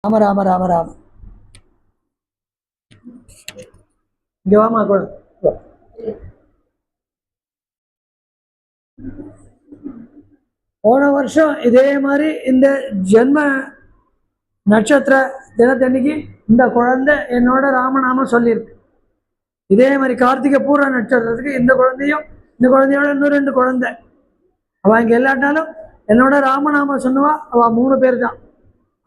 ராம ராம ராம ராம. இங்க வாமா கூட. போன வருஷம் இதே மாதிரி இந்த ஜென்ம நட்சத்திர தினத்தன்னைக்கு இந்த குழந்தை என்னோட ராமநாமம் சொல்லியிருக்கு. இதே மாதிரி கார்த்திகை பூர்வ நட்சத்திரத்துக்கு இந்த குழந்தையோட இன்னும் 2 குழந்தை. அவள் இங்கே எல்லாட்டாலும் என்னோட ராமநாமம் சொன்னவா அவள் 3 பேர் தான்.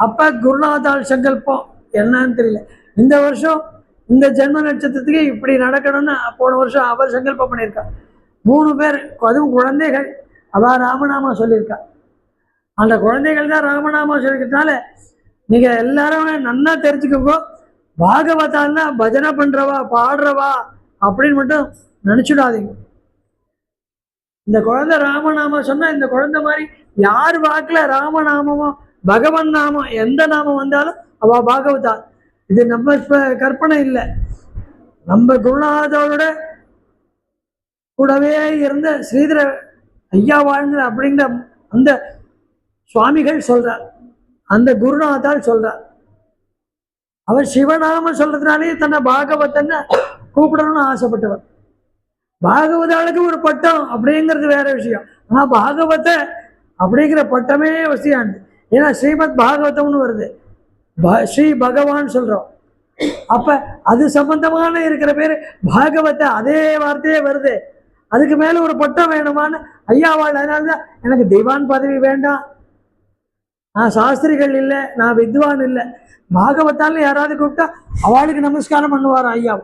அப்போ குருநாதால் சங்கல்பம் என்னன்னு தெரியல. இந்த வருஷம் இந்த ஜென்ம நட்சத்திரத்துக்கு இப்படி நடக்கணும்னு போன வருஷம் அவர் சங்கல்பம் பண்ணியிருக்கா. 3 பேர், அதுவும் குழந்தைகள். அவள் ராமநாமம் சொல்லியிருக்கா. அந்த குழந்தைகள் தான் ராமநாமம் சொல்லிக்கிறதுனால நீங்கள் எல்லாரும் நன்னா தெரிஞ்சுக்கோங்க. பாகவதான்னா பஜனை பண்ணுறவா பாடுறவா அப்படின்னு மட்டும் நினச்சிடாதீங்க. இந்த குழந்தை ராமநாமம் சொன்னால் இந்த குழந்தை மாதிரி யார் வாக்கில் ராமநாமமோ பகவன் நாமம் எந்த நாமம் வந்தாலும் அவள் பாகவதா. இது நம்ம இப்போ கற்பனை இல்லை. நம்ம குருநாதரோட கூடவே இருந்த ஸ்ரீதர ஐயா வாழ்ந்த அப்படிங்கிற அந்த சுவாமிகள் சொல்றார், அந்த குருநாதால் சொல்றார். அவர் சிவநாம சொல்றதுனாலேயே தன்னை பாகவதன்னு கூப்பிடணும்னு ஆசைப்பட்டவர். பாகவதாளுக்கு ஒரு பட்டம் அப்படிங்கிறது வேற விஷயம். ஆனால் பாகவத அப்படிங்கிற பட்டமே வசதியானது. ஏன்னா ஸ்ரீமத் பாகவதம்னு வருது, ஸ்ரீ பகவான் சொல்றோம். அப்ப அது சம்பந்தமான இருக்கிற பேர் பாகவத, அதே வார்த்தையே வருது. அதுக்கு மேல ஒரு பட்டம் வேணுமான்னு ஐயாவாள். அதனாலதான் எனக்கு தெய்வான் பதவி வேண்டாம், நான் சாஸ்திரிகள் இல்லை, நான் வித்வான் இல்லை, பாகவத்தால யாராவது கூப்பிட்டா அவளுக்கு நமஸ்காரம் பண்ணுவார் ஐயா.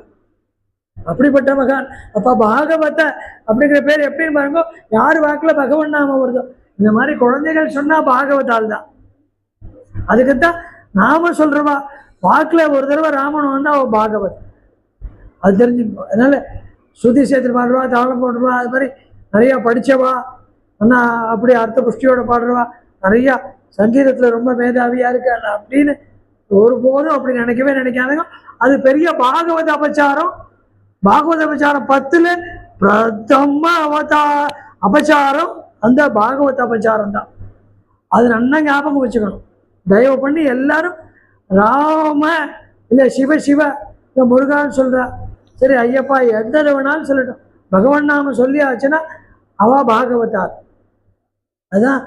அப்படிப்பட்ட மகான். அப்ப பாகவத அப்படிங்கிற பேர் எப்படின்னு பாருங்க, யார் வாக்குல பகவன் நாம வருதோ இந்த மாதிரி குழந்தைகள் சொன்னா பாகவதால் தான். அதுக்குத்தான் நாம சொல்றவா வாக்குல ஒரு தடவை ராமன் வந்தா அவ பாகவத், அது தெரிஞ்சுக்கோ. அதனால ஸ்ருதி சேர்த்து பாடுறவா, தாளம் போடுறவா, அது மாதிரி நிறைய படிச்சவா, ஆனா அப்படி அர்த்த புஷ்டியோட பாடுறவா, நிறைய சங்கீதத்துல ரொம்ப மேதாவியா இருக்காங்க அப்படின்னு ஒருபோதும் அப்படி நினைக்காதுங்க. அது பெரிய பாகவத அபச்சாரம். பாகவத அபச்சாரம் 10ல் பிரதம அபச்சாரம் அந்த பாகவத அபச்சாரம் தான். அது நல்லா ஞாபகம் வச்சுக்கணும். தயவு பண்ணி எல்லாரும் ராம இல்லை சிவ சிவ இல்லை முருகான்னு சொல்றா, சரி ஐயப்பா எந்த வேணாலும் சொல்லட்டும், பகவான் நாம சொல்லி ஆச்சுன்னா அவ பாகவதார். அதான்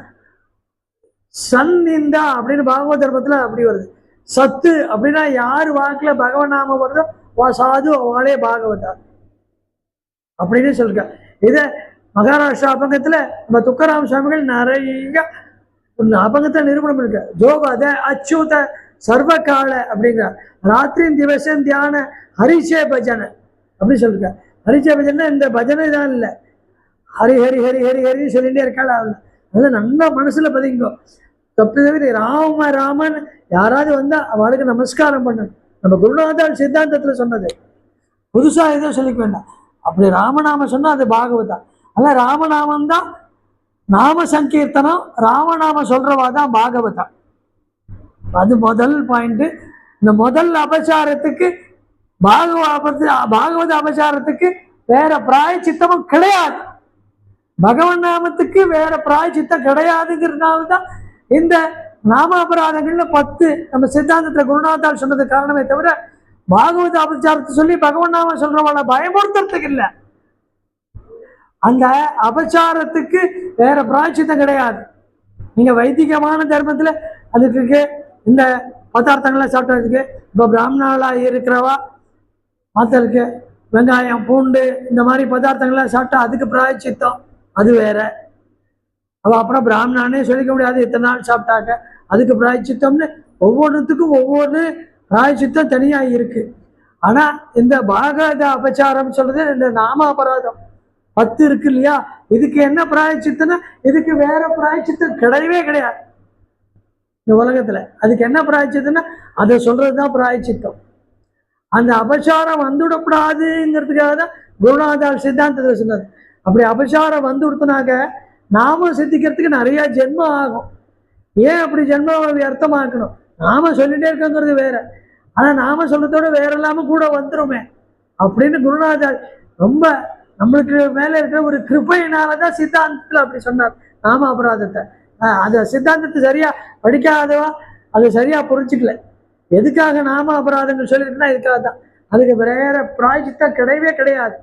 சந்நிந்தா அப்படின்னு பாகவத தர்மத்துல அப்படி வருது. சத்து அப்படின்னா யார் வாக்குல பகவான் நாம வருதோ வா சாது அவளே பாகவதார் அப்படின்னு சொல்லிருக்க. இதை மகாராஷ்டிரா அபங்கத்துல நம்ம துக்கராம சுவாமிகள் நிறைய அபங்கத்தை நிரூபணம் இருக்க. ஜோகத அச்சுத சர்வகால அப்படிங்கிற ராத்திரியும் திவசம் தியான ஹரிஷே பஜனை அப்படி சொல்லிருக்க. ஹரிஷே பஜனை இந்த பஜனை தான் இல்லை, ஹரி ஹரி ஹரி ஹரி ஹரின்னு சொல்லிட்டே இருக்காள். அதெல்லாம் நல்லா மனசுல பதிங்கோ. தப்பு தவிர ராம ராமன் யாராவது வந்தா அவளுக்கு நமஸ்காரம் பண்ணணும். நம்ம குருநாதால் சித்தாந்தத்துல சொன்னது, புதுசா எதுவும் சொல்லிக்க வேண்டாம். அப்படி ராமநாம சொன்னா அது பாகவதா. அதனால ராமநாமம் தான் நாம சங்கீர்த்தனம், ராமநாம சொல்றவா தான் பாகவதா. அது முதல் பாயிண்ட். இந்த முதல் அபச்சாரத்துக்கு பாகவத அபச்சாரத்துக்கு வேற பிராயச்சித்தமும் கிடையாது. பகவன் நாமத்துக்கு வேற பிராயச்சித்தம் கிடையாதுங்கிறதுனால தான் இந்த நாம அபராதங்கள்னு 10 நம்ம சித்தாந்தத்துல குருநாதால் சொன்னது காரணமே தவிர பாகவத அபச்சாரத்தை சொல்லி பகவன் நாம சொல்றவங்கள பயமுறுத்துறதுக்கு இல்லை. அந்த அபச்சாரத்துக்கு வேற பிராயச்சித்தம் கிடையாது. நீங்க வைதிகமான தர்மத்துல அதுக்கு இந்த பதார்த்தங்களை சாப்பிட்டதுக்கு, இப்போ பிராமணாலா இருக்கிறவா மற்றருக்கு வெங்காயம் பூண்டு இந்த மாதிரி பதார்த்தங்கள்லாம் சாப்பிட்டா அதுக்கு பிராயச்சித்தம் அது வேற. அவள் அப்புறம் பிராமணானே சொல்லிக்க முடியாது, இத்தனை நாள் சாப்பிட்டாக்க அதுக்கு பிராயச்சித்தம்னு ஒவ்வொன்றுத்துக்கும் ஒவ்வொரு பிராயச்சித்தம் தனியாக இருக்கு. ஆனால் இந்த பாகவத அபச்சாரம் சொல்றது இந்த நாம அபராதம் 10 இருக்கு இல்லையா, இதுக்கு என்ன பிராயச்சித்தம்னா இதுக்கு வேற பிராயச்சித்தம் கிடையவே கிடையாது இந்த உலகத்துல. அதுக்கு என்ன பிராயச்சித்தம்னா அதை சொல்றதுதான் பிராயச்சித்தம். அந்த அபச்சாரம் வந்துவிடக்கூடாதுங்கிறதுக்காக தான் குருநாதால் சித்தாந்தத்தில் சொன்னது. அப்படி அபச்சாரம் வந்து கொடுத்தனாக்க நாம சித்திக்கிறதுக்கு நிறைய ஜென்மம் ஆகும். ஏன் அப்படி ஜென்மம் அர்த்தமாக்கணும்? நாம சொல்லிட்டே இருக்கங்கிறது வேற, ஆனா நாம சொல்றதோட வேற இல்லாம கூட வந்துருமே அப்படின்னு குருநாதால் ரொம்ப நம்மளுக்கு மேல இருக்கிற ஒரு கிருபையினாலதான் சித்தாந்தத்துல அப்படி சொன்னார் நாம அபராதத்தை. அந்த சித்தாந்தத்தை சரியா படிக்காதவா அதை சரியா புரிஞ்சுக்கல. எதுக்காக நாம அபராதங்கள் சொல்லியிருக்குன்னா இதுக்காக தான். அதுக்கு வேற பிராய்ச்சித்தம் கிடையவே கிடையாது.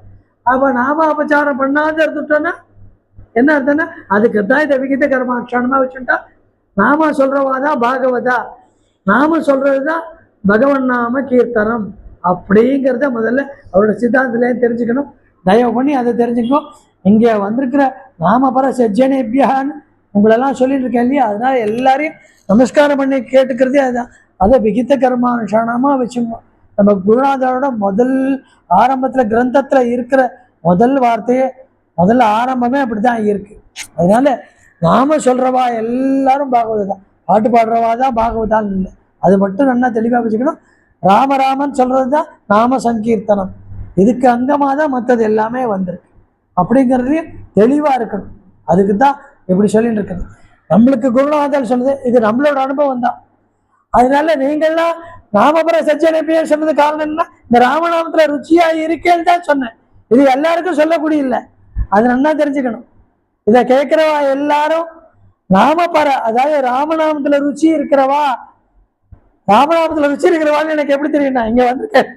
அப்ப நாம அபச்சாரம் பண்ணாத இருந்துட்டோம்னா என்ன அர்த்தம்னா அதுக்கு தான் இதை விகித கர்மாட்சணமா வச்சுட்டா. நாம சொல்றவாதான் பாகவதா, நாம சொல்றதுதான் பகவன் நாம கீர்த்தனம் அப்படிங்கிறத முதல்ல அவரோட சித்தாந்தத்திலே தெரிஞ்சுக்கணும். தயவு பண்ணி அதை தெரிஞ்சுக்கணும். இங்க வந்திருக்கிற நாமபர சஜ்ஜனேபியான்னு உங்களெல்லாம் சொல்லிட்டு இருக்கேன் இல்லையா, அதனால எல்லாரையும் நமஸ்காரம் பண்ணி கேட்டுக்கிறதே அதுதான். அதை விகித கர்மானுஷானமா வச்சுக்கணும். நம்ம குருநாதரோட முதல் ஆரம்பத்துல கிரந்தத்துல இருக்கிற முதல் வார்த்தையே முதல்ல ஆரம்பமே அப்படிதான் இருக்கு. அதனால நாம சொல்றவா எல்லாரும் பாகவதான், பாட்டு பாடுறவா தான் பாகவதான் இல்லை. அது மட்டும் நல்லா தெளிவாக வச்சுக்கணும். ராமராமன் சொல்றதுதான் நாம சங்கீர்த்தனம். இதுக்கு அங்கமாக தான் மற்றது எல்லாமே வந்திருக்கு அப்படிங்கிறதுலையும் தெளிவா இருக்கணும். அதுக்கு தான் இப்படி சொல்லிட்டு இருக்கணும். நம்மளுக்கு குருநாதர் சொல்லுது, இது நம்மளோட அனுபவம் தான். அதனால நீங்கள்லாம் நாமபுர சஜ்ஜனேபியா சொன்னது காரணம் என்ன, இந்த ராமநாமத்துல ருச்சியா இருக்கேன்னு தான் சொன்னேன். இது எல்லாருக்கும் சொல்லக்கூடிய இல்லை, அது நல்லா தெரிஞ்சுக்கணும். இதை கேட்கிறவா எல்லாரும் நாமபர, அதாவது ராமநாமத்துல ருச்சி இருக்கிறவா, ராமநாமத்துல ருச்சி இருக்கிறவான்னு எனக்கு எப்படி தெரியும்னா, இங்க வந்திருக்கேன்,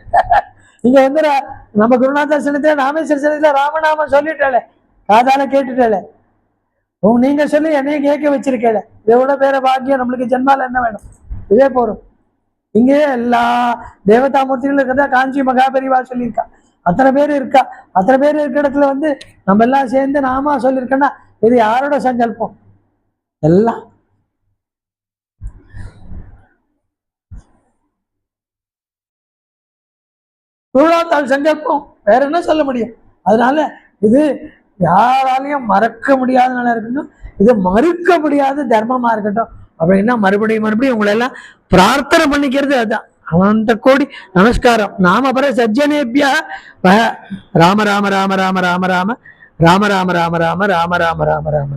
இங்க வந்து நம்ம குருநாதர் சன்னத்துல ராமேஸ்வர சன்னத்துல ராமநாமம் சொல்லிட்டாளே, காதால கேட்டுட்டாளே, நீங்க சொல்லி என்னையும் கேட்க வச்சிருக்கேன். இதோட பேர பாக்கியம் நம்மளுக்கு ஜென்மால என்ன வேணும், இதே போறோம். இங்கே எல்லா தேவதாமூர்த்திகளும் இருக்கிறதா காஞ்சி மகாபெரிவா சொல்லியிருக்கா. அத்தனை பேர் இருக்கா. அத்தனை பேர் இருக்கிற இடத்துல வந்து நம்ம எல்லாம் சேர்ந்து நாமா சொல்லியிருக்கோன்னா இது யாரோட சங்கல்பம்? எல்லாம் குருநாத்தால் சங்கல்பம், வேற என்ன சொல்ல முடியும்? அதனால இது யாராலையும் மறக்க முடியாதனால இருக்கட்டும், இது மறுக்க முடியாத தர்மமா இருக்கட்டும் அப்படின்னா மறுபடியும் மறுபடியும் உங்களை எல்லாம் பிரார்த்தனை பண்ணிக்கிறது அதுதான். அனந்த கோடி நமஸ்காரம். நாமபர சஜ்ஜனேபியா ராம ராம ராம ராம ராம ராம ராம ராம ராம ராம ராம ராம ராம ராம.